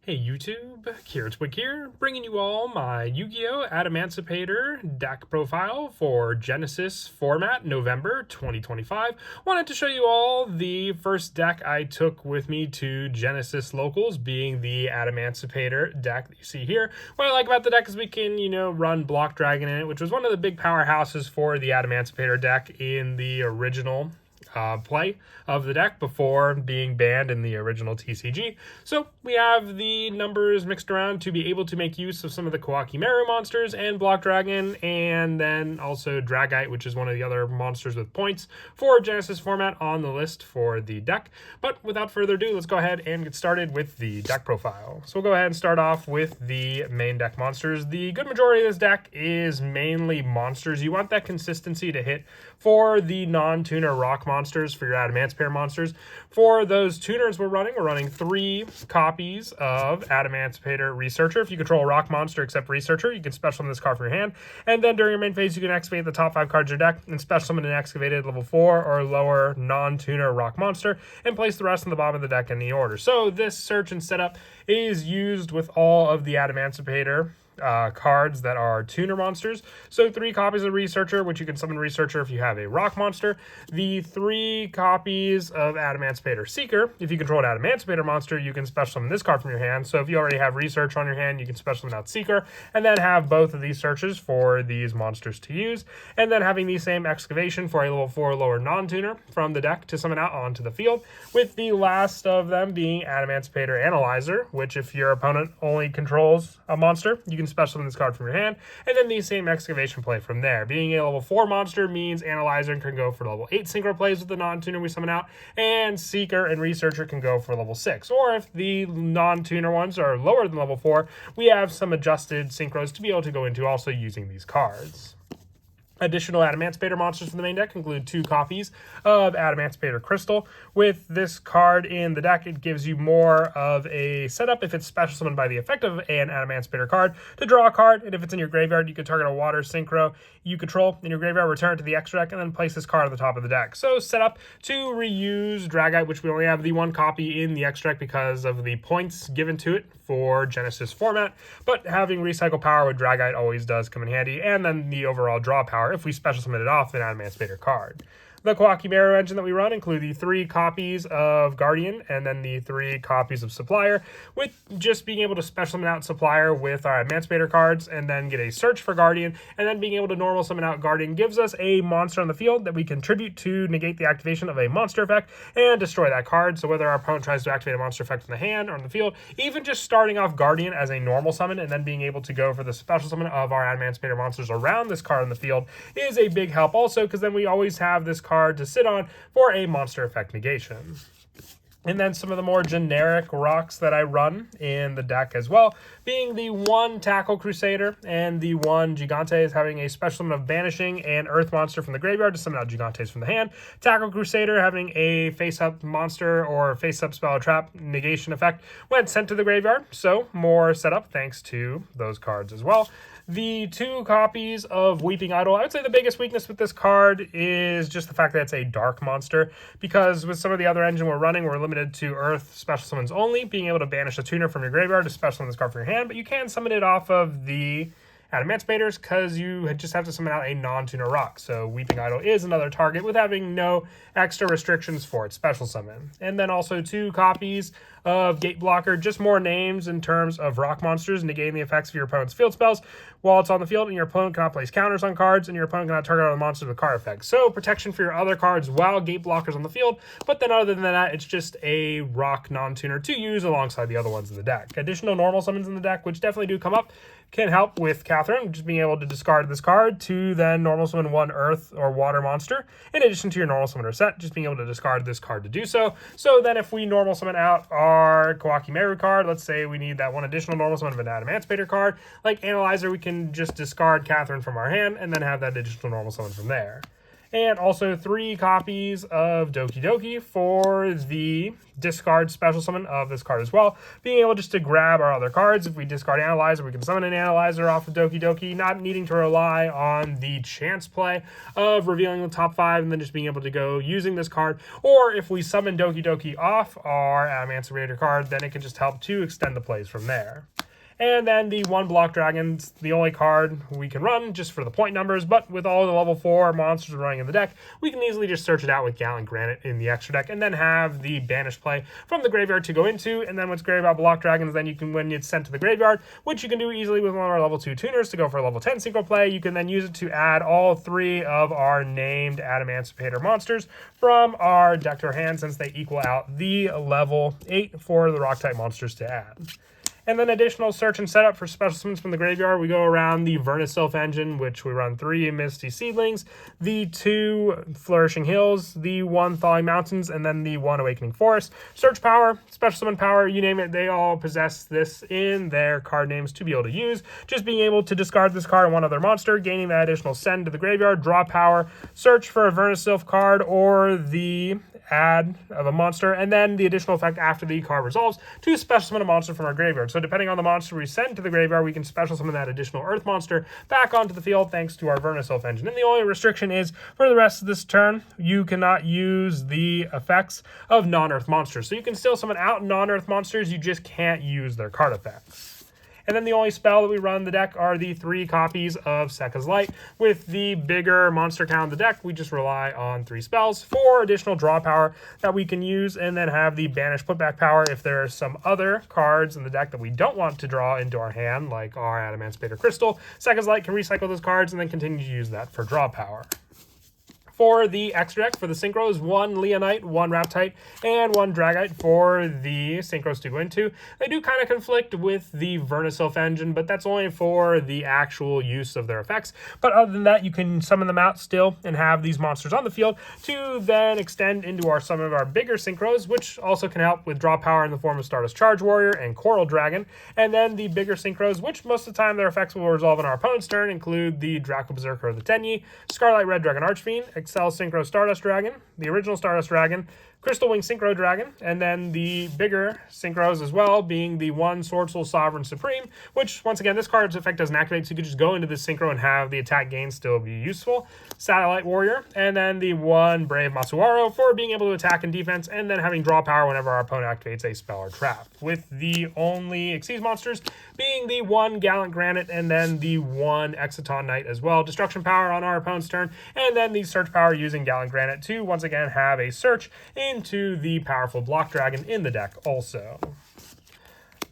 Hey YouTube, Twig here, bringing you all my Yu-Gi-Oh! Adamancipator deck profile for Genesys format, November 2025. Wanted to show you all the first deck I took with me to Genesys locals, being the Adamancipator deck that you see here. What I like about the deck is we can, run Block Dragon in it, which was one of the big powerhouses for the Adamancipator deck in the original play of the deck before being banned in the original TCG. So we have the numbers mixed around to be able to make use of some of the Kawakimeru monsters and Block Dragon, and then also Dragite, which is one of the other monsters with points for Genesys format on the list for the deck. But without further ado, let's go ahead and get started with the deck profile. So we'll go ahead and start off with the main deck monsters. The good majority of this deck is mainly monsters. You want that consistency to hit for the non-tuner rock monsters for your Adamancipator monsters. For those tuners we're running 3 copies of Adamancipator Researcher. If you control a rock monster except Researcher, you can special summon this card from your hand. And then during your main phase, you can activate the top 5 cards of your deck and special summon an excavated level 4 or lower non-tuner rock monster and place the rest on the bottom of the deck in the order. So this search and setup is used with all of the Adamancipator cards that are tuner monsters. So 3 copies of Researcher, which you can summon Researcher if you have a rock monster. The 3 copies of Adamancipator Seeker. If you control an Adamancipator monster, you can special summon this card from your hand. So if you already have Research on your hand, you can special summon out Seeker, and then have both of these searches for these monsters to use. And then having the same Excavation for a level 4 lower non-tuner from the deck to summon out onto the field, with the last of them being Adamancipator Analyzer, which if your opponent only controls a monster, you can special summon this card from your hand, and then the same Excavation play from there. Being a level 4 monster means Analyzer can go for level 8 synchro plays with the non-tuner we summon out, and Seeker and Researcher can go for level 6. Or if the non-tuner ones are lower than level 4, we have some adjusted synchros to be able to go into also using these cards. Additional Adamancipator monsters from the main deck include 2 copies of Adamancipator Crystal. With this card in the deck, it gives you more of a setup if it's special summoned by the effect of an Adamancipator card to draw a card, and if it's in your graveyard, you can target a water synchro you control in your graveyard, return it to the extra deck, and then place this card on the top of the deck. So set up to reuse Dragite, which we only have the 1 copy in the extra deck because of the points given to it for Genesys format, but having recycle power with Dragite always does come in handy, and then the overall draw power if we special summon it off an Adamancipator card. The Kawakimeru engine that we run include the 3 copies of Guardian and then the 3 copies of Supplier, with just being able to special summon out Supplier with our Adamancipator cards and then get a search for Guardian, and then being able to normal summon out Guardian gives us a monster on the field that we contribute to negate the activation of a monster effect and destroy that card. So whether our opponent tries to activate a monster effect in the hand or on the field, even just starting off Guardian as a normal summon and then being able to go for the special summon of our Adamancipator monsters around this card on the field is a big help also, because then we always have this card to sit on for a monster effect negation. And then some of the more generic rocks that I run in the deck as well, being the 1 Tackle Crusader and the 1 Gigantes, having a special summon of Banishing and Earth monster from the graveyard to summon out Gigantes from the hand. Tackle Crusader having a face-up monster or face-up spell or trap negation effect when sent to the graveyard, so more setup thanks to those cards as well. The 2 copies of Weeping Idol, I would say the biggest weakness with this card is just the fact that it's a dark monster, because with some of the other engine we're running, we're limited to Earth special summons only, being able to banish a tuner from your graveyard to special summon this card from your hand, but you can summon it off of the Adamancipators because you just have to summon out a non-tuner rock. So Weeping Idol is another target with having no extra restrictions for its special summon. And then also 2 copies of Gate Blocker, just more names in terms of rock monsters, negating the effects of your opponent's field spells while it's on the field, and your opponent cannot place counters on cards, and your opponent cannot target other monsters with card effects. So protection for your other cards while Gate Blocker's on the field, but then other than that, it's just a rock non-tuner to use alongside the other ones in the deck. Additional normal summons in the deck, which definitely do come up, can help with Catherine, just being able to discard this card to then normal summon 1 Earth or Water monster, in addition to your normal summoner set, just being able to discard this card to do so. So then if we normal summon out our Kawakimeru card, let's say we need that 1 additional normal summon of an Adamancipator card, like Analyzer, we can just discard Catherine from our hand and then have that additional normal summon from there. And also 3 copies of Doki Doki for the discard special summon of this card as well. Being able just to grab our other cards. If we discard Analyzer, we can summon an Analyzer off of Doki Doki, not needing to rely on the chance play of revealing the top 5 and then just being able to go using this card. Or if we summon Doki Doki off our Adamancipator card, then it can just help to extend the plays from there. And then the 1-block Dragon's the only card we can run just for the point numbers, but with all the level 4 monsters running in the deck, we can easily just search it out with Gallant Granite in the extra deck, and then have the banish play from the graveyard to go into. And then what's great about block Dragons, then you can, when it's sent to the graveyard, which you can do easily with one of our level 2 tuners to go for a level 10 synchro play, you can then use it to add all 3 of our named Adamancipator monsters from our deck to our hand, since they equal out the level 8 for the rock type monsters to add. And then additional search and setup for special summons from the graveyard. We go around the Vernusylph engine, which we run 3 Misty Seedlings, the 2 Flourishing Hills, the 1 Thawing Mountains, and then the 1 Awakening Forest. Search power, special summon power, you name it, they all possess this in their card names to be able to use. Just being able to discard this card and one other monster, gaining that additional send to the graveyard, draw power, search for a Vernusylph card or the add of a monster, and then the additional effect after the card resolves to special summon a monster from our graveyard. So depending on the monster we send to the graveyard, we can special summon that additional earth monster back onto the field thanks to our Vernusylph engine. And the only restriction is for the rest of this turn, you cannot use the effects of non-earth monsters. So you can still summon out non-earth monsters, you just can't use their card effects. And then the only spell that we run in the deck are the 3 copies of Sekka's Light. With the bigger monster count in the deck, we just rely on 3 spells for additional draw power that we can use, and then have the banish putback power if there are some other cards in the deck that we don't want to draw into our hand, like our Adamancipator Crystal. Sekka's Light can recycle those cards and then continue to use that for draw power. For the extra deck, for the synchros, 1 Leonite, 1 Raptite, and 1 Dragite for the synchros to go into. They do kind of conflict with the Vernusylph engine, but that's only for the actual use of their effects. But other than that, you can summon them out still and have these monsters on the field to then extend into some of our bigger synchros, which also can help with draw power in the form of Stardust Charge Warrior and Coral Dragon. And then the bigger synchros, which most of the time their effects will resolve on our opponent's turn, include the Draco Berserker of the Tenyi, Scarlet Red Dragon Archfiend, Excel Synchro Stardust Dragon, the original Stardust Dragon, Crystal Wing Synchro Dragon, and then the bigger synchros as well, being the 1 Sword Soul Sovereign Supreme, which, once again, this card's effect doesn't activate, so you can just go into this synchro and have the attack gain still be useful. Satellite Warrior, and then the 1 Brave Masuaro for being able to attack and defense, and then having draw power whenever our opponent activates a spell or trap. With the only Xyz monsters being the 1 Gallant Granite, and then the 1 Exciton Knight as well. Destruction power on our opponent's turn, and then the search power using Gallant Granite to, once again, have a search into the powerful block dragon in the deck also.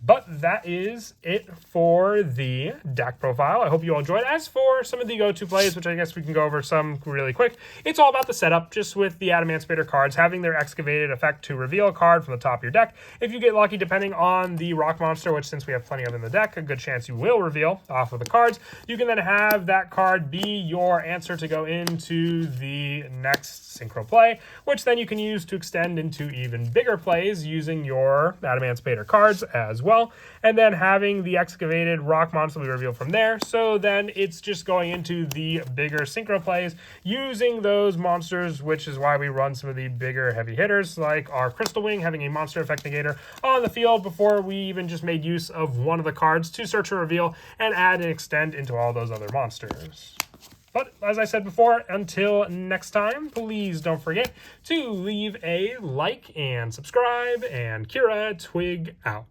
But that is it for the deck profile. I hope you all enjoyed. As for some of the go-to plays, which I guess we can go over some really quick, it's all about the setup, just with the Adamancipator cards having their excavated effect to reveal a card from the top of your deck. If you get lucky, depending on the rock monster, which since we have plenty of in the deck, a good chance you will reveal off of the cards. You can then have that card be your answer to go into the next synchro play, which then you can use to extend into even bigger plays using your Adamancipator cards as well. And then having the excavated rock monster we reveal from there. So then it's just going into the bigger synchro plays using those monsters, which is why we run some of the bigger heavy hitters, like our Crystal Wing having a monster effect negator on the field before we even just made use of one of the cards to search and reveal and add and extend into all those other monsters. But as I said before, until next time, please don't forget to leave a like and subscribe, and Kira Twig out.